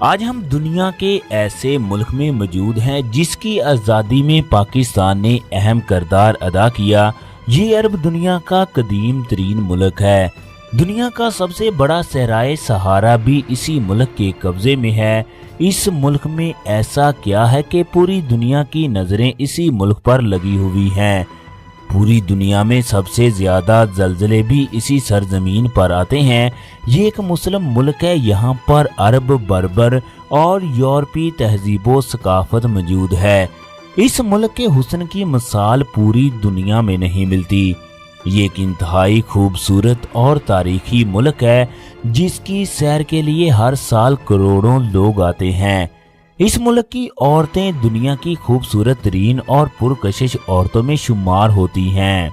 آج ہم دنیا کے ایسے ملک میں موجود ہیں جس کی آزادی میں پاکستان نے اہم کردار ادا کیا۔ یہ عرب دنیا کا قدیم ترین ملک ہے۔ دنیا کا سب سے بڑا صحرائے صحارا بھی اسی ملک کے قبضے میں ہے۔ اس ملک میں ایسا کیا ہے کہ پوری دنیا کی نظریں اسی ملک پر لگی ہوئی ہیں۔ پوری دنیا میں سب سے زیادہ زلزلے بھی اسی سرزمین پر آتے ہیں۔ یہ ایک مسلم ملک ہے۔ یہاں پر عرب، بربر اور یورپی تہذیب و ثقافت موجود ہے۔ اس ملک کے حسن کی مثال پوری دنیا میں نہیں ملتی۔ یہ ایک انتہائی خوبصورت اور تاریخی ملک ہے جس کی سیر کے لیے ہر سال کروڑوں لوگ آتے ہیں۔ اس ملک کی عورتیں دنیا کی خوبصورت ترین اور پرکشش عورتوں میں شمار ہوتی ہیں۔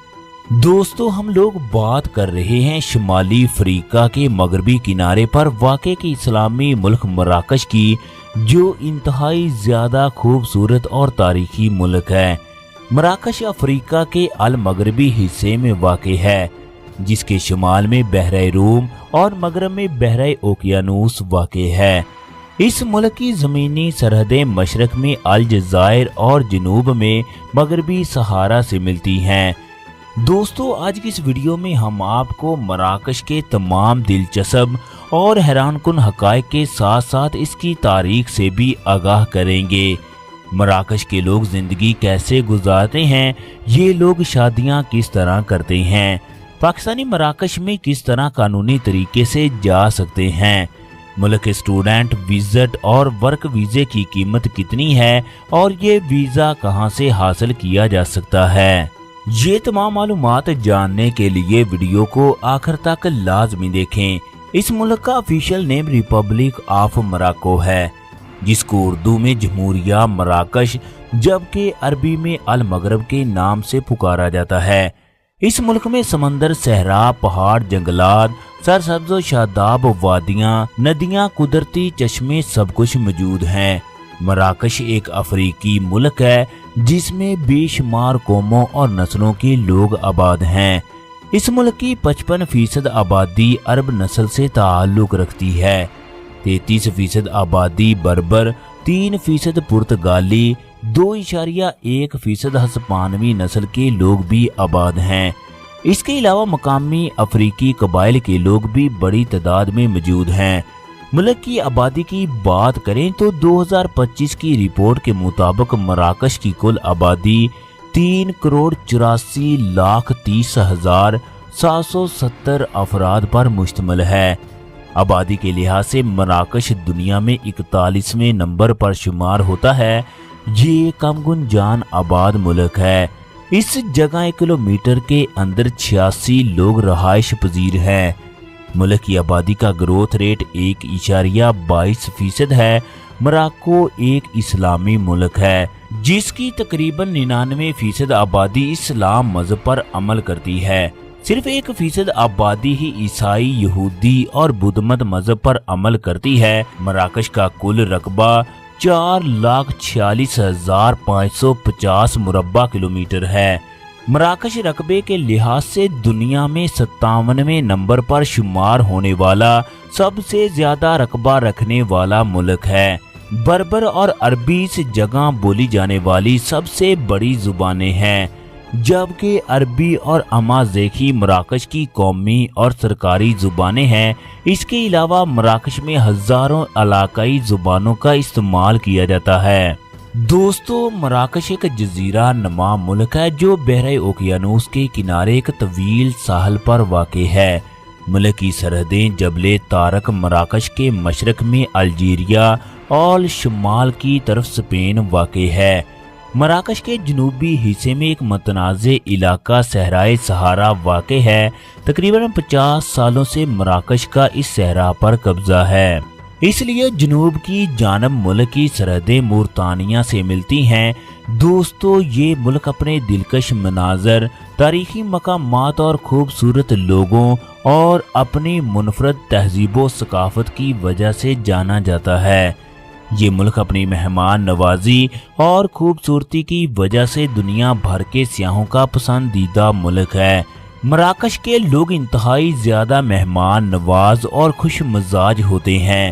دوستو، ہم لوگ بات کر رہے ہیں شمالی افریقہ کے مغربی کنارے پر واقع کے اسلامی ملک مراکش کی، جو انتہائی زیادہ خوبصورت اور تاریخی ملک ہے۔ مراکش افریقہ کے المغربی حصے میں واقع ہے، جس کے شمال میں بحیرہ روم اور مغرب میں بحیرہ اوقیانوس واقع ہے۔ اس ملک کی زمینی سرحدیں مشرق میں الجزائر اور جنوب میں مغربی صحارا سے ملتی ہیں۔ دوستو، آج کی اس ویڈیو میں ہم آپ کو مراکش کے تمام دلچسپ اور حیران کن حقائق کے ساتھ ساتھ اس کی تاریخ سے بھی آگاہ کریں گے۔ مراکش کے لوگ زندگی کیسے گزارتے ہیں، یہ لوگ شادیاں کس طرح کرتے ہیں، پاکستانی مراکش میں کس طرح قانونی طریقے سے جا سکتے ہیں، ملک کے اسٹوڈنٹ وزٹ اور ورک ویزے کی قیمت کتنی ہے اور یہ ویزا کہاں سے حاصل کیا جا سکتا ہے۔ یہ تمام معلومات جاننے کے لیے ویڈیو کو آخر تک لازمی دیکھیں۔ اس ملک کا official name republic of Morocco ہے، جس کو اردو میں جمہوریہ مراکش جبکہ عربی میں المغرب کے نام سے پکارا جاتا ہے۔ اس ملک میں سمندر، صحرا، پہاڑ، جنگلات، سرسبز و شاداب وادیاں، ندیاں، قدرتی چشمے سب کچھ موجود ہیں۔ مراکش ایک افریقی ملک ہے جس میں بے شمار قوموں اور نسلوں کے لوگ آباد ہیں۔ اس ملک کی 55% آبادی عرب نسل سے تعلق رکھتی ہے، 33% آبادی بربر، 3% پرتگالی، 2.1% ہسپانوی نسل کے لوگ بھی آباد ہیں۔ اس کے علاوہ مقامی افریقی قبائل کے لوگ بھی بڑی تعداد میں موجود ہیں۔ ملک کی آبادی کی بات کریں تو 2025 کی رپورٹ کے مطابق مراکش کی کل آبادی 3,84,30,770 افراد پر مشتمل ہے۔ آبادی کے لحاظ سے مراکش دنیا میں 41ویں نمبر پر شمار ہوتا ہے۔ یہ کم گنجان آباد ملک ہے۔ اس جگہ 1 کلومیٹر کے اندر 86 لوگ رہائش پذیر ہیں۔ ملک کی آبادی کا گروتھ ریٹ 1.22% ہے۔ مراکو ایک اسلامی ملک ہے جس کی تقریباً 99% آبادی اسلام مذہب پر عمل کرتی ہے۔ صرف 1% آبادی ہی عیسائی، یہودی اور بدھ مت مذہب پر عمل کرتی ہے۔ مراکش کا کل رقبہ 4,46,550 مربع کلومیٹر ہے۔ مراکش رقبے کے لحاظ سے دنیا میں 57ویں نمبر پر شمار ہونے والا سب سے زیادہ رقبہ رکھنے والا ملک ہے۔ بربر اور عربی اس جگہ بولی جانے والی سب سے بڑی زبانیں ہیں، جبکہ عربی اور امازیغی مراکش کی قومی اور سرکاری زبانیں ہیں۔ اس کے علاوہ مراکش میں ہزاروں علاقائی زبانوں کا استعمال کیا جاتا ہے۔ دوستو، مراکش ایک جزیرہ نما ملک ہے جو بحیرہ اوقیانوس کے کنارے ایک طویل ساحل پر واقع ہے۔ ملک کی سرحدیں جبل طارق مراکش کے مشرق میں الجیریا اور شمال کی طرف اسپین واقع ہے۔ مراکش کے جنوبی حصے میں ایک متنازع علاقہ صحرائے صحارا واقع ہے۔ تقریباً 50 سالوں سے مراکش کا اس صحرا پر قبضہ ہے، اس لیے جنوب کی جانب ملک کی سرحدیں مورتانیہ سے ملتی ہیں۔ دوستو، یہ ملک اپنے دلکش مناظر، تاریخی مقامات اور خوبصورت لوگوں اور اپنی منفرد تہذیب و ثقافت کی وجہ سے جانا جاتا ہے۔ یہ ملک اپنی مہمان نوازی اور خوبصورتی کی وجہ سے دنیا بھر کے سیاحوں کا پسندیدہ ملک ہے۔ مراکش کے لوگ انتہائی زیادہ مہمان نواز اور خوش مزاج ہوتے ہیں۔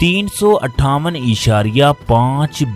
358.5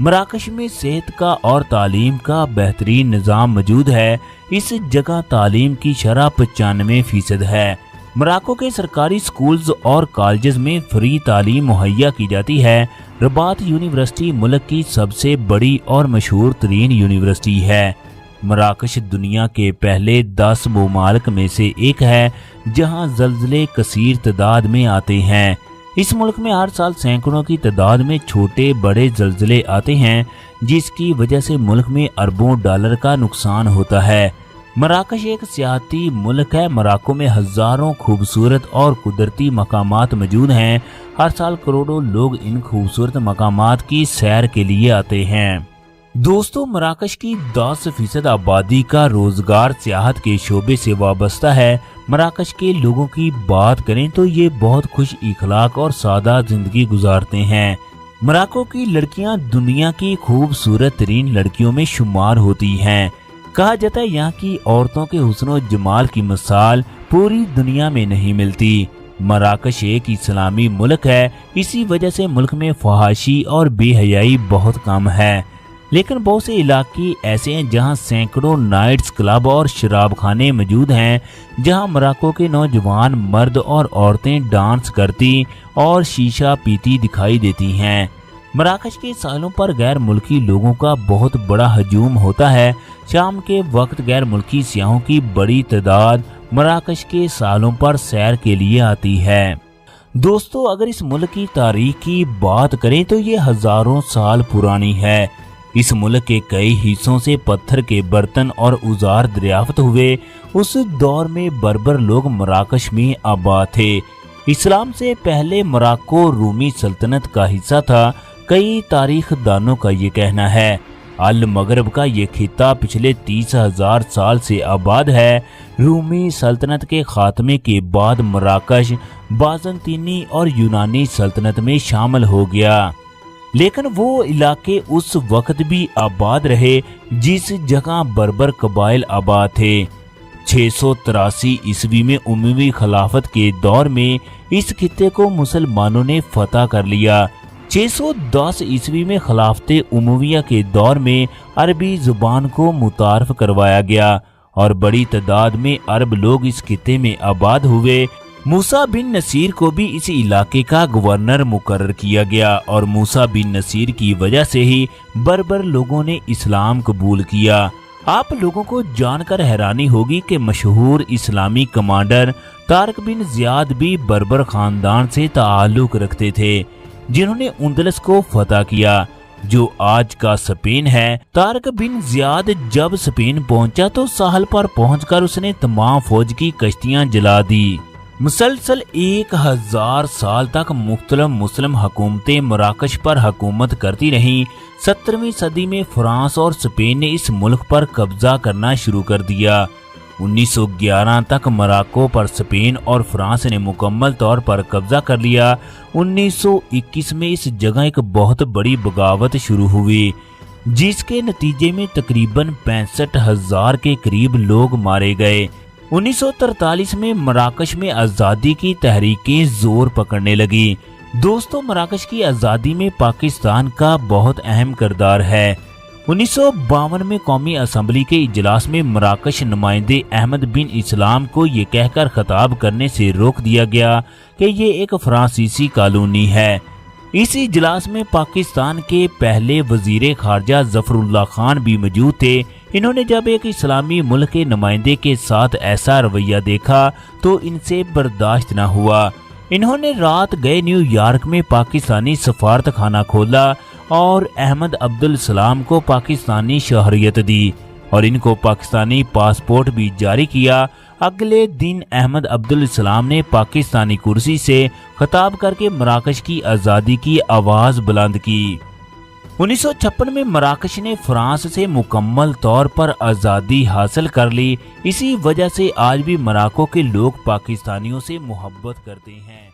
مراکش میں صحت کا اور تعلیم کا بہترین نظام موجود ہے۔ اس جگہ تعلیم کی شرح 95% ہے۔ مراکو کے سرکاری سکولز اور کالجز میں فری تعلیم مہیا کی جاتی ہے۔ رباط یونیورسٹی ملک کی سب سے بڑی اور مشہور ترین یونیورسٹی ہے۔ مراکش دنیا کے پہلے 10 ممالک میں سے ایک ہے جہاں زلزلے کثیر تعداد میں آتے ہیں۔ اس ملک میں ہر سال سینکڑوں کی تعداد میں چھوٹے بڑے زلزلے آتے ہیں، جس کی وجہ سے ملک میں اربوں ڈالر کا نقصان ہوتا ہے۔ مراکش ایک سیاحتی ملک ہے۔ مراکو میں ہزاروں خوبصورت اور قدرتی مقامات موجود ہیں۔ ہر سال کروڑوں لوگ ان خوبصورت مقامات کی سیر کے لیے آتے ہیں۔ دوستو، مراکش کی 10% آبادی کا روزگار سیاحت کے شعبے سے وابستہ ہے۔ مراکش کے لوگوں کی بات کریں تو یہ بہت خوش اخلاق اور سادہ زندگی گزارتے ہیں۔ مراکو کی لڑکیاں دنیا کی خوبصورت ترین لڑکیوں میں شمار ہوتی ہیں۔ کہا جاتا ہے یہاں کی عورتوں کے حسن و جمال کی مثال پوری دنیا میں نہیں ملتی۔ مراکش ایک اسلامی ملک ہے، اسی وجہ سے ملک میں فحاشی اور بے حیائی بہت کم ہے۔ لیکن بہت سے علاقے ایسے ہیں جہاں سینکڑوں نائٹس کلب اور شراب خانے موجود ہیں، جہاں مراکو کے نوجوان مرد اور عورتیں ڈانس کرتی اور شیشہ پیتی دکھائی دیتی ہیں۔ مراکش کے ساحلوں پر غیر ملکی لوگوں کا بہت بڑا ہجوم ہوتا ہے۔ شام کے وقت غیر ملکی سیاحوں کی بڑی تعداد مراکش کے ساحلوں پر سیر کے لیے آتی ہے۔ دوستو، اگر اس ملک کی تاریخ کی بات کریں تو یہ ہزاروں سال پرانی ہے۔ اس ملک کے کئی حصوں سے پتھر کے برتن اور اوزار دریافت ہوئے۔ اس دور میں بربر لوگ مراکش میں آباد تھے۔ اسلام سے پہلے مراکو رومی سلطنت کا حصہ تھا۔ کئی تاریخ دانوں کا یہ کہنا ہے۔ المغرب کا یہ خطہ پچھلے 30,000 سال سے آباد ہے۔ رومی سلطنت کے خاتمے کے بعد مراکش بازنطینی اور یونانی سلطنت میں شامل ہو گیا، لیکن وہ علاقے اس وقت بھی آباد رہے جس جگہ بربر قبائل آباد تھے۔ 683 عیسوی میں اموی خلافت کے دور میں اس خطے کو مسلمانوں نے فتح کر لیا۔ 610 عیسوی میں خلافت امویہ کے دور میں عربی زبان کو متعارف کروایا گیا اور بڑی تعداد میں عرب لوگ اس خطے میں آباد ہوئے۔ موسیٰ بن نصیر کو بھی اس علاقے کا گورنر مقرر کیا گیا اور موسیٰ بن نصیر کی وجہ سے ہی بربر لوگوں نے اسلام قبول کیا۔ آپ لوگوں کو جان کر حیرانی ہوگی کہ مشہور اسلامی کمانڈر طارق بن زیاد بھی بربر خاندان سے تعلق رکھتے تھے، جنہوں نے اندلس کو فتح کیا جو آج کا اسپین ہے۔ طارق بن زیاد جب اسپین پہنچا تو ساحل پر پہنچ کر اس نے تمام فوج کی کشتیاں جلا دی۔ مسلسل 1000 سال تک مختلف مسلم حکومتیں مراکش پر حکومت کرتی رہیں۔ 17ویں صدی میں فرانس اور اسپین نے اس ملک پر قبضہ کرنا شروع کر دیا۔ 1911 تک مراکو پر اسپین اور فرانس نے مکمل طور پر قبضہ کر لیا۔ 1921 میں اس جگہ ایک بہت بڑی بغاوت شروع ہوئی، جس کے نتیجے میں تقریباً 65,000 کے قریب لوگ مارے گئے۔ 1943 میں مراکش میں آزادی کی تحریکیں زور پکڑنے لگی۔ دوستو، مراکش کی آزادی میں پاکستان کا بہت اہم کردار ہے۔ 1952 میں قومی اسمبلی کے اجلاس میں مراکش نمائندے احمد بن اسلام کو یہ کہہ کر خطاب کرنے سے روک دیا گیا کہ یہ ایک فرانسیسی کالونی ہے۔ اس اجلاس میں پاکستان کے پہلے وزیر خارجہ ظفر اللہ خان بھی موجود تھے۔ انہوں نے جب ایک اسلامی ملک کے نمائندے کے ساتھ ایسا رویہ دیکھا تو ان سے برداشت نہ ہوا۔ انہوں نے رات گئے نیو یارک میں پاکستانی سفارت خانہ کھولا اور احمد عبدالسلام کو پاکستانی شہریت دی اور ان کو پاکستانی پاسپورٹ بھی جاری کیا۔ اگلے دن احمد عبدالسلام نے پاکستانی کرسی سے خطاب کر کے مراکش کی آزادی کی آواز بلند کی۔ 1956 میں مراکش نے فرانس سے مکمل طور پر آزادی حاصل کر لی۔ اسی وجہ سے آج بھی مراکو کے لوگ پاکستانیوں سے محبت کرتے ہیں۔